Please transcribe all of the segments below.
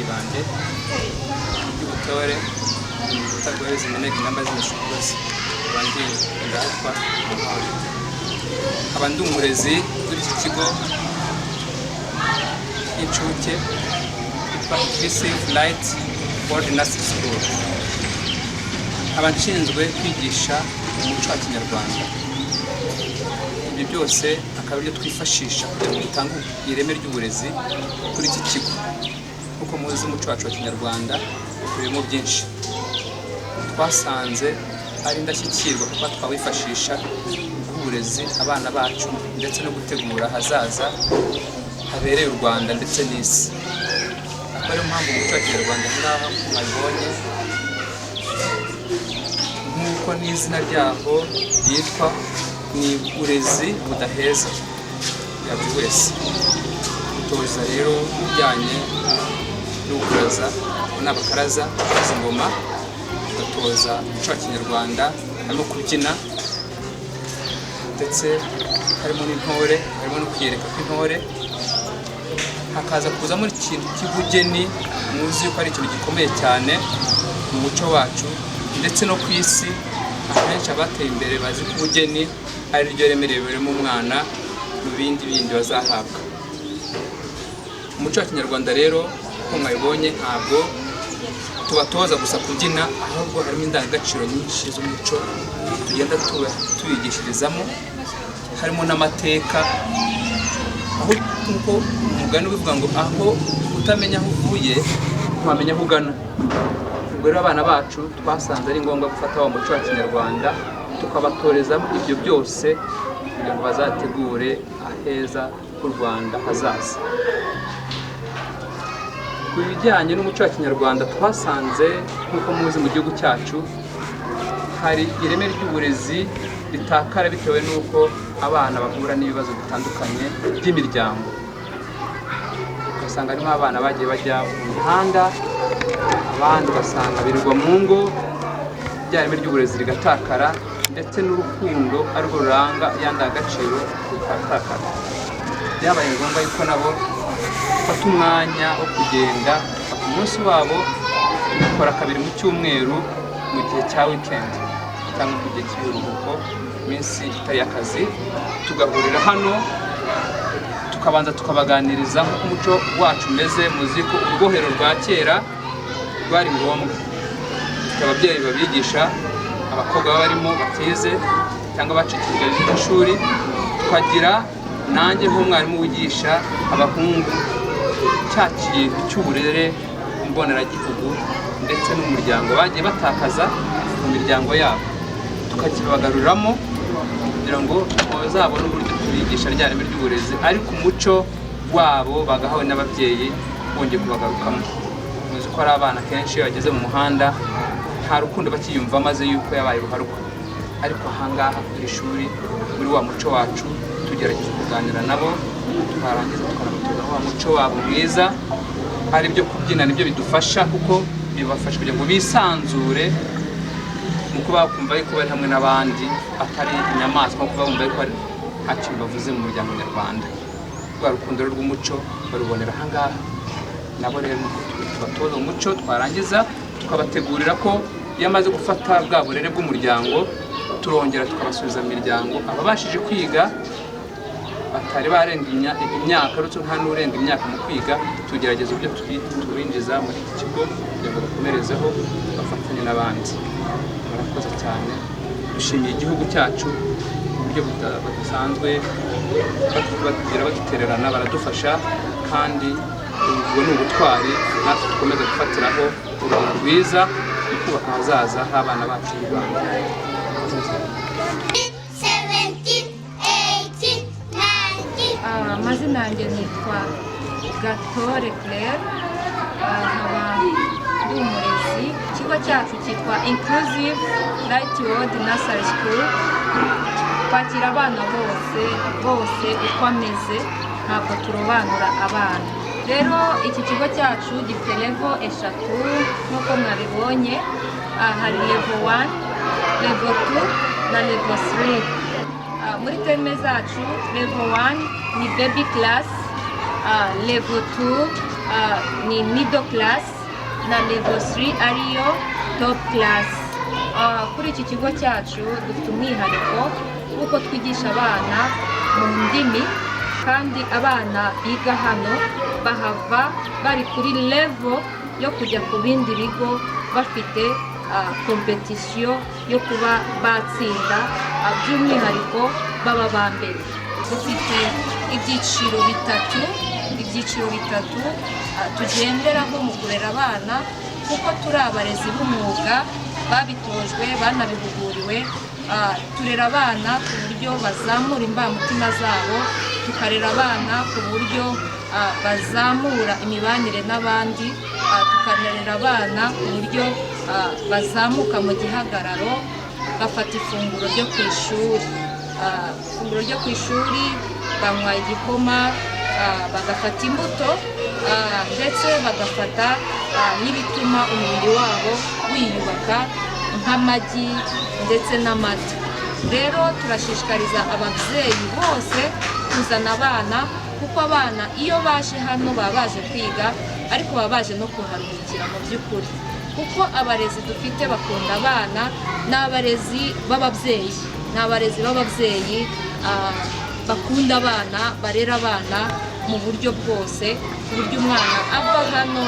banjye y'ubutore utagoye zimeneka ingamba z'imishuri abandi ndatwa aba ndi umurezi kuri iki kigo y'incuke yitwa Inclusive Light World Nursery School. Aba nshinzwe kwigisha umuco wa Kinyarwanda. Ibyo byose akaba aribyo twifashisha kugira ngo dutange ireme ry'uburezi kuri iki kigo. Kuko muzi umuco wacu wa Kinyarwanda urimo byinshi. Twasanze ari indashyikirwa kuba twawifashisha uburezi abana bacu ndetse no gutegura hazaza habereye u Rwanda ndetse n'isi. Akaba ariyo mpamvu umuco wa Kinyarwanda ngaha mwabibonye nk'uko n'izina ryaho ryitwa ni uburezi budaheza ya buri wese. Dutoza rero ibijyanye n'ubukaraza n'abakaraza bazi ingoma, tugatoza umuco wa Kinyarwanda harimo kubyina ndetse harimo n'intore, harimo no kwiyereka kw'intore, hakaza kuzamo ikintu cy'ubugeni muzi yuko ari ikintu gikomeye cyane mu muco wacu ndetse no ku isi. Akenshi abateye imbere bazi ko ubugeni ari ryo remerewemo umwana mu bindi bazahabwa. Umuco wa Kinyarwanda rero uko mwabibonye ntabwo tubatoza gusa kubyina, ahubwo harimo indangagaciro nyinshi z'umuco tugenda tuyigishirizamo, harimo n'amateka, aho nk'uko umugani ubivuga ngo aho utamenya aho uvuye ntiwamenya aho ugana. Ubwo rero abana bacu twasanze ari ngombwa gufata wa muco wa Kinyarwanda tukabatorezamo ibyo byose kugira ngo bazategure aheza h'u Rwanda hazaza. Ku bijyanye n'umuco wa Kinyarwanda twasanze nk'uko muzi mu gihugu cyacu hari ireme ry'uburezi ritakara bitewe n'uko abana bahura n'ibibazo bitandukanye by'imiryango. Ugasanga harimo abana bagiye bajya mu mihanda, abandi ugasanga birirwa mu ngo, rya reme ry'uburezi rigatakara ndetse n'urukundo arirwo ruranga ya ndangagaciro rukatakara. Byabaye ngombwa yuko nabo bafata umwanya wo kugenda ku munsi wabo bakora kabiri mu cyumweru mu gihe cya weekend cyangwa mu gihe cy'ibiruhuko, iminsi itari y'akazi, tugahurira hano tukabanza tukabaganiriza nk'uko umuco wacu umeze. Muzi ko urwohero rwa kera rwari ngombwa, ababyeyi babigisha abakobwa baba barimo batize cyangwa bacikirwa n'ishuri, tukagira nanjye nk'umwarimu wigisha abahungu cya kintu cy'uburere mboneragihugu ndetse n'umuryango bagiye batakaza mu miryango yabo, tukakibagaruriramo kugira ngo bazabone uburyo tubigisha rya reme ry'uburezi ariko umuco wabo bagahawe n'ababyeyi bongeye kubagarukamo. Muzi ko ari abana kenshi iyo bageze mu muhanda nta rukundo bakiyumva maze yuko yabaye ruharwa, ariko ahangaha ku ishuri muri wa muco wacu tugerageza kuganira nabo, twarangiza tukanabatoza wa muco wabo mwiza. Ari byo kubyina nibyo bidufasha kuko bibafasha kugira ngo bisanzure mu kuba bakumva yuko bari hamwe n'abandi atari inyamaswa, kuko bumva yuko nta kintu bavuze mu muryango nyarwanda. Rwa rukundo rw'umuco barubonera ahangaha. Nabo rero tubatoza umuco, twarangiza tukabategurira ko iyo amaze gufata bwa burere bw'umuryango turongera tukabasubiza mu miryango. Ababashije kwiga batari barenga imyaka uretse nta n'urenga imyaka mu kwiga, tugerageza uburyo tubinjiza muri iki kigo kugira ngo bakomerezeho bafatanye n'abandi. Murakoze cyane, dushimiye igihugu cyacu uburyo budasanzwe bagira badutererana, baradufasha kandi ubwo ni ubutwari natwe dukomeza gufatiraho urugero rwiza mu kubaka ahazaza h'abana bacu b'u Rwanda. Amazina yanjye nitwa Gatore Claire, nkaba ndi umurezi. Ikigo cyacu cyitwa Inclusive Light World Nursery School. Twakira abana bose uko ameze, ntabwo turobanura abana. Rero iki kigo cyacu gifite level 3 nk'uko mwabibonye. Hari level 1, level 2 na level 3. Muri terme zacu level 1 ni baby class, level 2 ni middle class na level 3 ariyo top class. Kuri iki kigo cyacu dufite umwihariko kuko twigisha abana mu ndimi, kandi abana biga hano bahava bari kuri level yo kujya ku bindi bigo bafite competition yo kuba batsinda, by'umwihariko baba ba mbere. Dufite ibyiciro bitatu tugenderaho mu kurera abana, kuko turi abarezi b'umwuga babitojwe banabihuguriwe. Turera abana ku buryo bazamura imbamutima zabo, tukarera abana ku buryo bazamura imibanire n'abandi, tukarera abana ku buryo bazamuka mu gihagararo, bafata ifunguro ryo ku ishuri. Ifunguro ryo ku ishuri banywa igikoma, bagafata imbuto, ndetse bagafata n'ibituma umubiri wabo wiyubaka nk'amagi ndetse n'amata. Rero turashishikariza ababyeyi bose kuzana abana, kuko abana iyo baje hano baba baje kwiga, ariko baba baje no kuharuhukira mu by'ukuri, kuko abarezi dufite bakunda abana, n'abarezi b'ababyeyi bakunda abana, barera abana mu buryo bwose, ku buryo umwana ava hano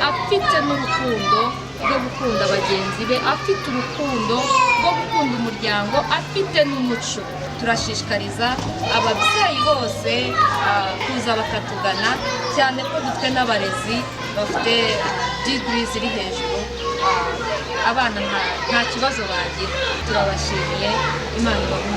afite n'urukundo rwo gukunda bagenzi be, afite urukundo rwo gukunda umuryango, afite n'umuco. Turashishikariza ababyeyi bose kuza bakatugana, cyane ko dufite n'abarezi bafite degree ziri hejuru. Abana nta kibazo bagira. Turabashimiye, Imana ibahe.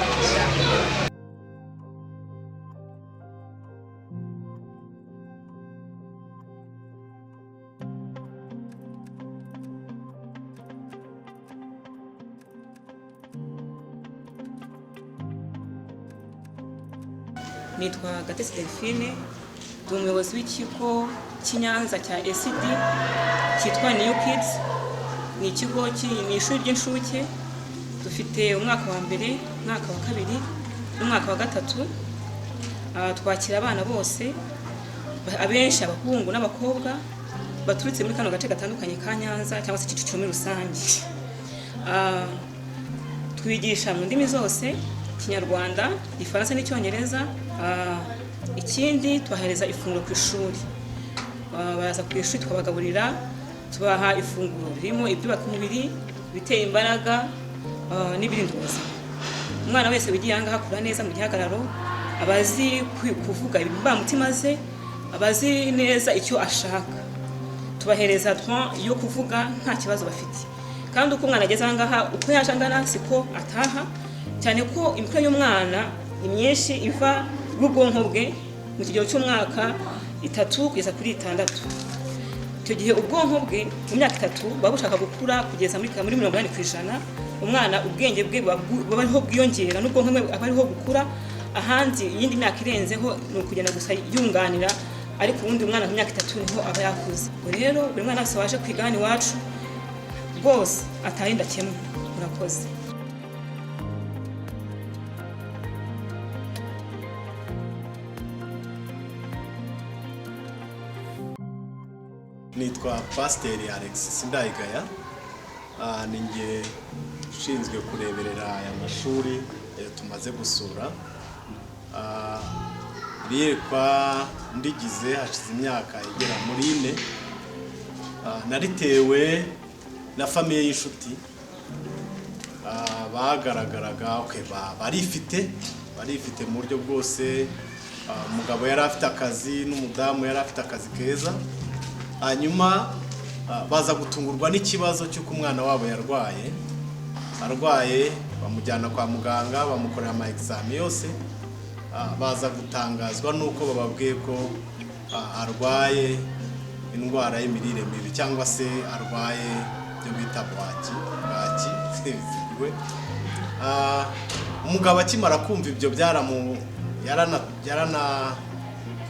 Nitwa Gatesi Delphine, ndi umuyobozi w'ikigo cy'Inyanza cya ECD cyitwa New Kids. Ni ikigo ni ishuri ry'inshuke, dufite umwaka wa mbere, umwaka wa kabiri n'umwaka wa gatatu. Twakira abana bose, abenshi abahungu n'abakobwa baturutse muri kano gace gatandukanye ka Nyanza cyangwa se Kicukiro muri rusange. Twigisha mu ndimi zose, Kinyarwanda, Igifaransa n'icyongereza. Ikindi tubahereza ifunguro ku ishuri. Baraza ku ishuri tukabagaburira, tubaha ifunguro ririmo ibyubaka umubiri, ibitera imbaraga, n'ibirinda ubuzima. Umwana wese wigiye aha ngaha akura neza mu gihagararo, abazi kuvuga imbamutima ze, abazi neza icyo ashaka. Tubahereza temps yo kuvuga nta kibazo bafite. Kandi uko umwana ageze aha ngaha, uko yaje angana siko ataha, cyane ko imikurire y'umwana imyinshi iva n'ubwonko bwe mu kigero cy'umwaka 3 kugeza kuri 6. Icyo gihe ubwonko bwe mu myaka 3 baba bushaka gukura kugeza muri 80%. Umwana ubwenge bwe baba ariho bwiyongera, n'ubwonko bwe aba ariho gukura. Ahandi iyindi myaka irenzeho ni ukugenda gusa yunganira, ariko ubundi umwana mu myaka 3 niho aba yakuze. Rero buri mwana wese waje kwiga hano iwacu bose atarinda kimwe. Murakoze. Nitwa Pasiteri Alex Sindayigaya, ninjye ushinzwe kureberera aya mashuri tumaze gusura. Rirekwa ndigize hashize imyaka igera muri 4. Naritewe na famiye y'inshuti, bagaragaraga barifite mu buryo bwose. Umugabo yari afite akazi n'umudamu yari afite akazi keza. Hanyuma baza gutungurwa n'ikibazo cy'uko umwana wabo arwaye, bamujyana kwa muganga, bamukorera ama examen yose. Baza gutangazwa nuko bababwiye ko arwaye indwara y'imirire mibi, cyangwa se arwaye byo bita bwaki. Umugabo akimara kumva ibyo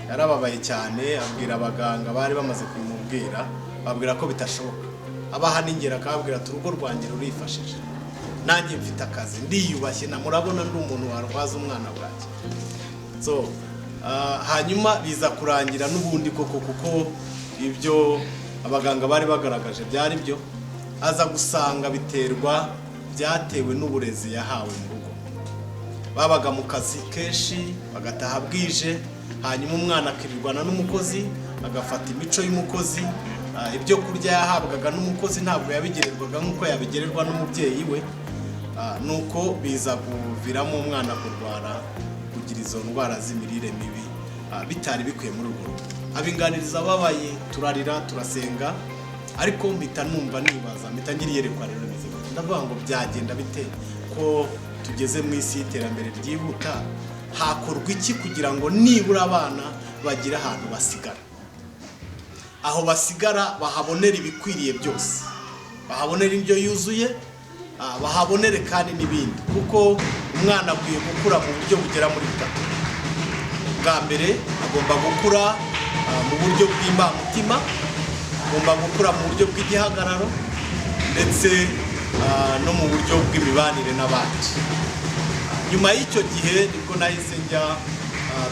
yarababaye cyane, abwira abaganga bari bamaze kumubwira, babwira ko bitashoboka. Abaha n'ingero akababwira ati urugo rwanjye rurifashije, nanjye mfite akazi, ndiyubashye, murabona ndi umuntu warwaza umwana bwaki. So hanyuma biza kurangira n'ubundi koko kuko ibyo abaganga bari bagaragaje byari byo, aza gusanga byatewe n'uburezi yahawe mu rugo. Babaga mu kazi kenshi bagataha bwije, hanyuma umwana akirirwana n'umukozi, agafata imico y'umukozi, ibyo kurya yahabwaga n'umukozi ntabwo yabigererwaga nk'uko yabigererwa n'umubyeyi we, nuko biza kuviramo umwana kurwara, kugira izo ndwara z'imirire mibi bitari bikwiye muri urwo rugo. Abinganiriza babaye, turarira turasenga, ariko mpita numva nibaza, mpita ngira iyerekwa rero rimeze gutya, ndavuga ngo byagenda bite ko tugeze mu isi y'iterambere ryihuta, hakorwa iki kugira ngo nibura abana bagire ahantu basigara, aho basigara bahabonera ibikwiriye byose, bahabonera indyo yuzuye, bahabonere kandi n'ibindi, kuko umwana akwiye gukura mu buryo bugera muri butatu. Bwa mbere agomba gukura mu buryo bw'imbamutima, agomba gukura mu buryo bw'igihagararo, ndetse no mu buryo bw'imibanire n'abandi. Nyuma y'icyo gihe nibwo nahise njya,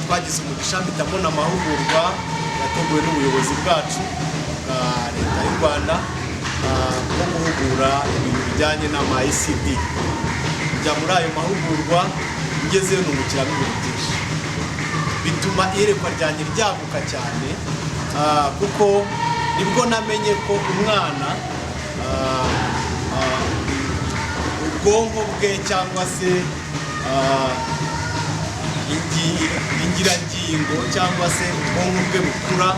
twagize umugisha mpita mbona amahugurwa yateguwe n'ubuyobozi bwacu bwa leta y'u Rwanda bwo guhugura ibintu bijyanye n'ama ICD. Njya muri ayo mahugurwa, ngezeyo nungukiramo ibintu byinshi, bituma iyerekwa ryanjye ryaguka cyane, kuko nibwo namenye ko umwana ubwonko bwe cyangwa se ingirangingo cyangwa se ubwonko bwe bukura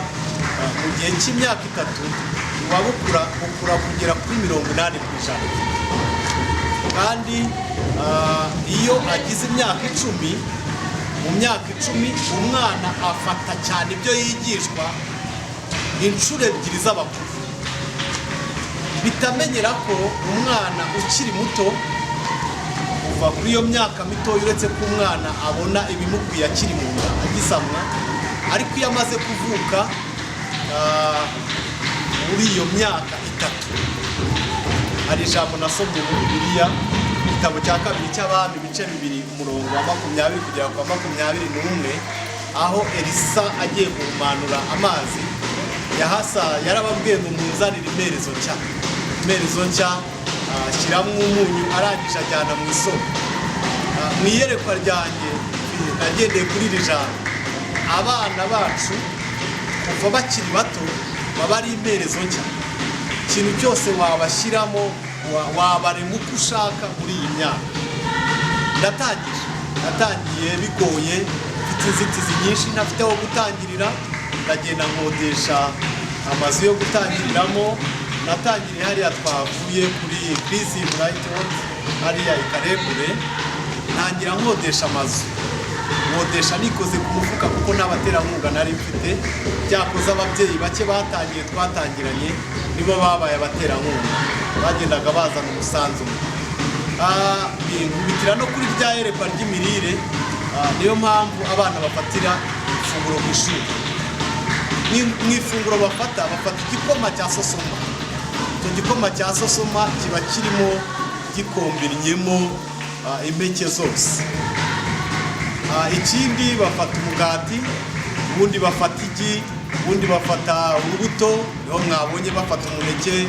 mu gihe cy'imyaka 3, buba bukura kugera kuri 80%. Kandi iyo agize imyaka 10, mu myaka 10 umwana afata cyane ibyo yigishwa inshuro 2 z'abakuru. Bitamenyera ko umwana ukiri muto kuva kuri iyo myaka mito, uretse ko umwana abona ibimukwiye akiri mu nda agisamwa, ariko iyo amaze kuvuka muri iyo myaka 3, hari ijambo nasomye muri Bibiliya, igitabo cya 2 cy'Abami ibice 2 umurongo wa 20 kugera ku 21, aho Elisa agiye guhumanura amazi yarababwiye ngo muzanire imerezo nshya, ashyiramo umunyu, arangije ajyana mu isoko. Mu iyerekwa ryanjye nagendeye kuri iri jambo, abana bacu kuva bakiri bato baba ari imerezo nshya. Ikintu cyose wabashyiramo wabarema uko ushaka muri iyi myaka. Natangiye bigoye, mfite inzitizi nyinshi ntafite aho gutangirira, ndagenda nkodesha amazu yo gutangiriramo. Natangiriye hariya twavuye kuri Inclusive Lightwood hariya i Karebure, ntangira nkodesha amazu, nkodesha nikoze ku mufuka kuko n'abaterankunga nari mfite. Byakoze ababyeyi bake twatangiranye nibo babaye abaterankunga, bagendaga bazana umusanzu. Nkubitira no kuri rya yerekwa ry'imirire, niyo mpamvu abana bafatira ifunguro ku ishuri. Mu ifunguro bafata igikoma cya sosoma. Icyo gikoma cya sosoma kiba kirimo gikombinyemo impeke zose. Ikindi bafata umugati, ubundi bafata igi, ubundi bafata urubuto, niho mwabonye bafata umuneke.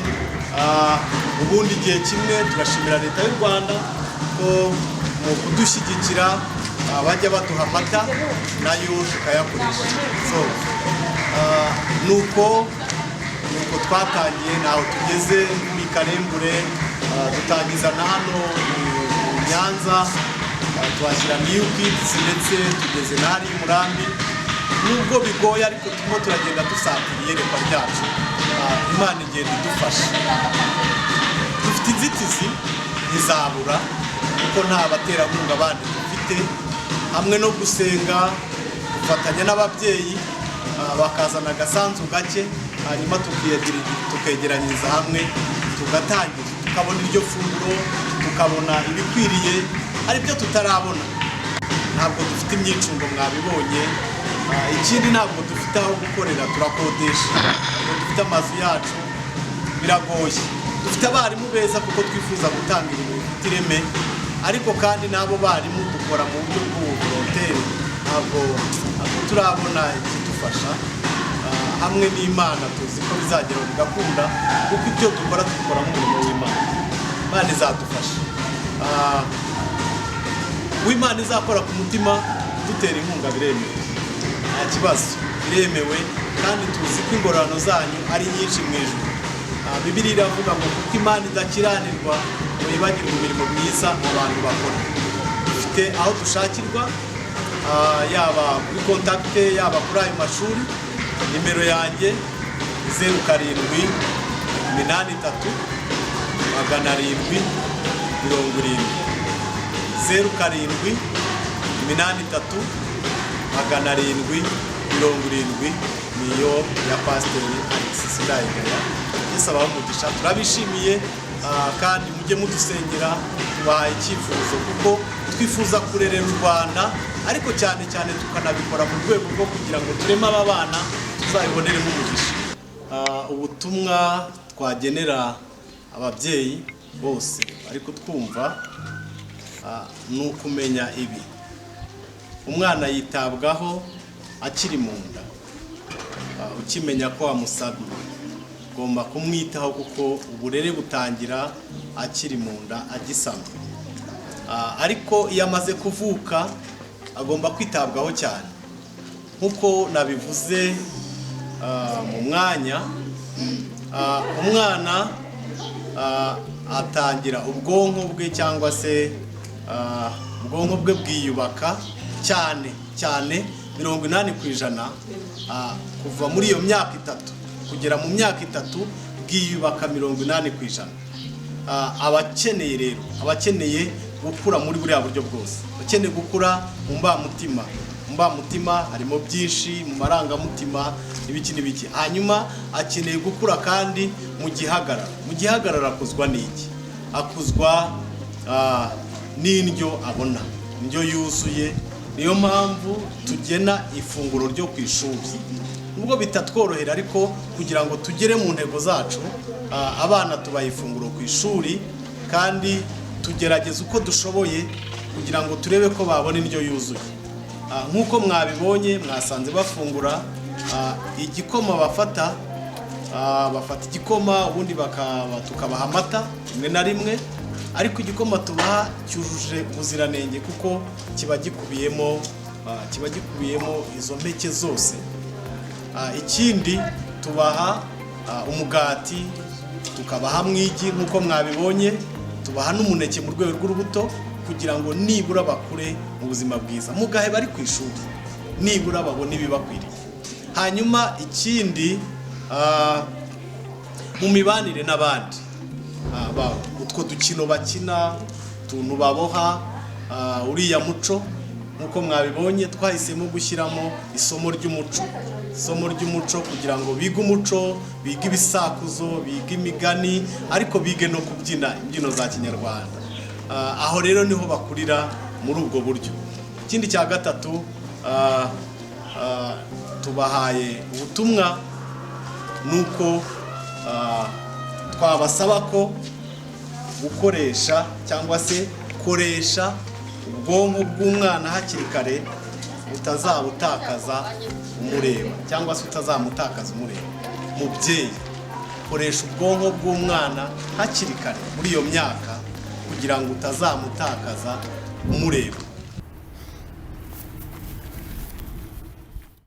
Ubundi igihe kimwe turashimira leta y'u Rwanda ko mu kudushyigikira bajya baduha amata nayo tukayakoresha. Nuko twatangiye, naho tugeze muri Karembure, dutangiza na hano mu Nyanza, twashyira New Kids, ndetse tugeze na hari Murambi. Nubwo bigoye ariko turimo turagenda dusatira iyerekwa ryacu, Imana igenda idufasha. Dufite inzitizi ntizabura kuko nta baterankunga bandi dufite, hamwe no gusenga, gufatanya n'ababyeyi bakazana agasanzu gake, hanyuma tukegeranyiriza hamwe, tugatangira, tukabona iryo funguro, tukabona ibikwiriye. Hari ibyo tutarabona, ntabwo dufite imyicungo mwabibonye. Ikindi ntabwo dufite aho gukorera, turakodesha, dufite amazu yacu, biragoye. Dufite abarimu beza kuko twifuza gutanga ibintu bifite ireme, ariko kandi n'abo barimu dukora mu buryo bw'ubuvolontere, ntabwo turabona ikidufasha. Hamwe n'Imana tuzi ko bizagera bigakunda, kuko ibyo dukora tubikora nk'umurimo w'Imana. Imana izadufasha. Uw'Imana izakora ku mutima dutera inkunga biremewe, nta kibazo, biremewe, kandi tuzi ko ingororano zanyu ari nyinshi mu ijuru. Bibiliya iravuga ngo kuko Imana idakiranirwa ngo yibagirwe imirimo myiza abantu bakora. Dufite aho dushakirwa, yaba kuri kontakite, yaba kuri ayo mashuri. Nimero yanjye 0783 770 0783 770 niyo ya Pasiteri Alexis Ndayigaya. Yesu abahe umugisha, turabishimiye, kandi mujye mudusengera, tubahaye icyifuzo kuko twifuza kurerera u Rwanda, ariko cyane cyane tukanabikora mu rwego rwo kugira ngo tureme aba bana tuzabiboneremo umugisha. Ubutumwa twagenera ababyeyi bose ariko twumva ni ukumenya ibi: umwana yitabwaho akiri mu nda. Ukimenya ko wamusabye ugomba kumwitaho, kuko uburere butangira akiri mu nda agisama. Ariko iyo amaze kuvuka agomba kwitabwaho cyane, nk'uko nabivuze mu mwanya. Umwana atangira ubwonko bwe, cyangwa se ubwonko bwe bwiyubaka cyane 80% kuva muri iyo myaka 3 kugera mu myaka 3 bwiyubaka 80%. Abakeneye rero, abakeneye gukura muri buriya buryo bwose, abakeneye gukura mu mbamutima harimo byinshi, mu marangamutima n'ibiki. Hanyuma akeneye gukura kandi mu gihagararo. Mu gihagararo akuzwa n'iki? Akuzwa n'indyo abona, indyo yuzuye. Niyo mpamvu tugena ifunguro ryo ku ishuri. Nubwo bitatworohera, ariko kugira ngo tugere mu ntego zacu, abana tubaha ifunguro ku ishuri, kandi tugerageza uko dushoboye kugira ngo turebe ko babona indyo yuzuye. Nk'uko mwabibonye, mwasanze bafungura igikoma. Bafata igikoma, ubundi tukabaha amata rimwe na rimwe, ariko igikoma tubaha cyujuje ubuziranenge, kuko kiba gikubiyemo izo mpeke zose. Ikindi tubaha umugati, tukabaha mwigi nk'uko mwabibonye, tubaha n'umuneke mu rwego rw'urubuto, kugira ngo nibura bakure mu buzima bwiza, mu gahe bari ku ishuri, nibura babone ibibakwiriye. Hanyuma ikindi, mu mibanire n'abandi, utwo dukino bakina, tuntu baboha, uriya muco, nk'uko mwabibonye twahisemo gushyiramo isomo ry'umuco kugira ngo bige umuco, bige ibisakuzo, bige imigani, ariko bige no kubyina imbyino za Kinyarwanda. Aho rero niho bakurira muri ubwo buryo. Ikindi cya gatatu, tubahaye ubutumwa nuko twabasaba ko gukoresha, cyangwa se koresha ubwonko bw'umwana hakiri kare, utazabutakaza umureba, cyangwa se utazamutakaza umureba. Mubyeyi, koresha ubwonko bw'umwana hakiri kare muri iyo myaka, kugira ngo utazamutakaza umureba.